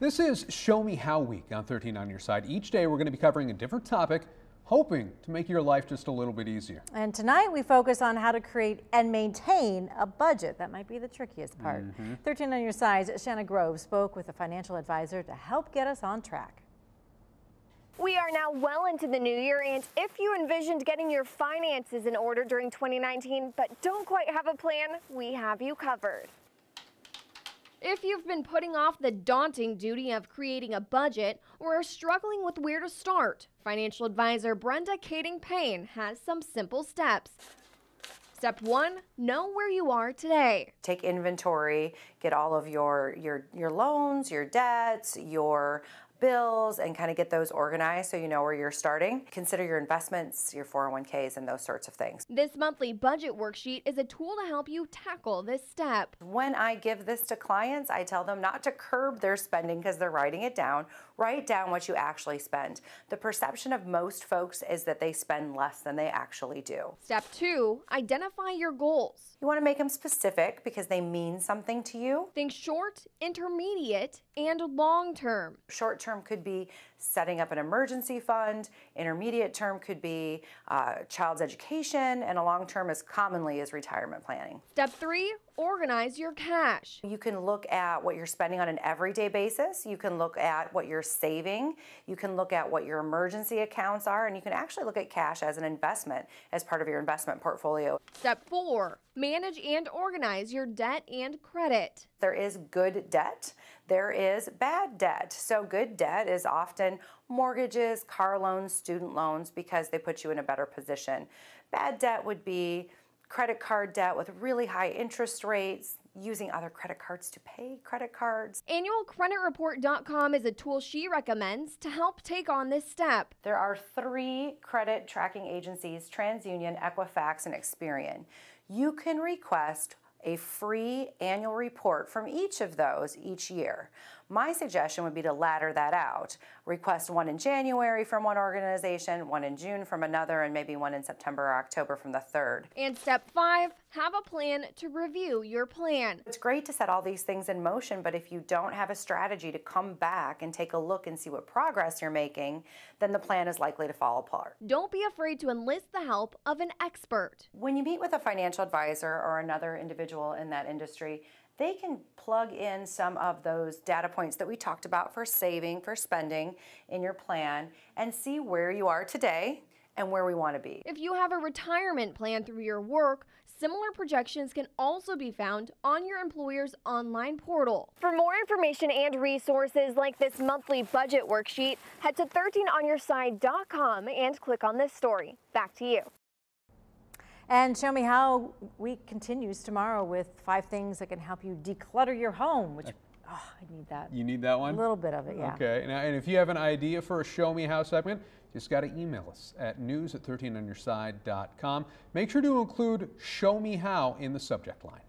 This is Show Me How Week on 13 on Your Side. Each day we're going to be covering a different topic, hoping to make your life just a little bit easier. And tonight we focus on how to create and maintain a budget. That might be the trickiest part. 13 on Your Side's Shanna Grove spoke with a financial advisor to help get us on track. We are now well into the new year, and if you envisioned getting your finances in order during 2019 but don't quite have a plan, we have you covered. If you've been putting off the daunting duty of creating a budget or are struggling with where to start, financial advisor Brenda Kading-Payne has some simple steps. Step 1, know where you are today. Take inventory, get all of your loans, your debts, your bills, and kind of get those organized so you know where you're starting. Consider your investments, your 401ks, and those sorts of things. This monthly budget worksheet is a tool to help you tackle this step. When I give this to clients, I tell them not to curb their spending because they're writing it down. Write down what you actually spend. The perception of most folks is that they spend less than they actually do. Step 2, identify your goals. You want to make them specific because they mean something to you. Think short, intermediate, and long term. Short term could be setting up an emergency fund. Intermediate term could be child's education, and a long term as commonly is retirement planning. Step 3, organize your cash. You can look at what you're spending on an everyday basis. You can look at what you're saving. You can look at what your emergency accounts are, and you can actually look at cash as an investment as part of your investment portfolio. Step 4, manage and organize your debt and credit. There is good debt. There is bad debt. So good debt is often mortgages, car loans, student loans, because they put you in a better position. Bad debt would be credit card debt with really high interest rates, using other credit cards to pay credit cards. AnnualCreditReport.com is a tool she recommends to help take on this step. There are 3 credit tracking agencies: TransUnion, Equifax, and Experian. You can request a free annual report from each of those each year. My suggestion would be to ladder that out. Request one in January from one organization, one in June from another, and maybe one in September or October from the third. And step 5, have a plan to review your plan. It's great to set all these things in motion, but if you don't have a strategy to come back and take a look and see what progress you're making, then the plan is likely to fall apart. Don't be afraid to enlist the help of an expert. When you meet with a financial advisor or another individual in that industry, they can plug in some of those data points that we talked about for saving, for spending in your plan, and see where you are today and where we want to be. If you have a retirement plan through your work, similar projections can also be found on your employer's online portal. For more information and resources like this monthly budget worksheet, head to 13onyourside.com and click on this story. Back to you. And Show Me How Week continues tomorrow with 5 things that can help you declutter your home, which, I need that. You need that one? A little bit of it, yeah. Okay, now, and if you have an idea for a Show Me How segment, just got to email us at news@13onyourside.com. Make sure to include Show Me How in the subject line.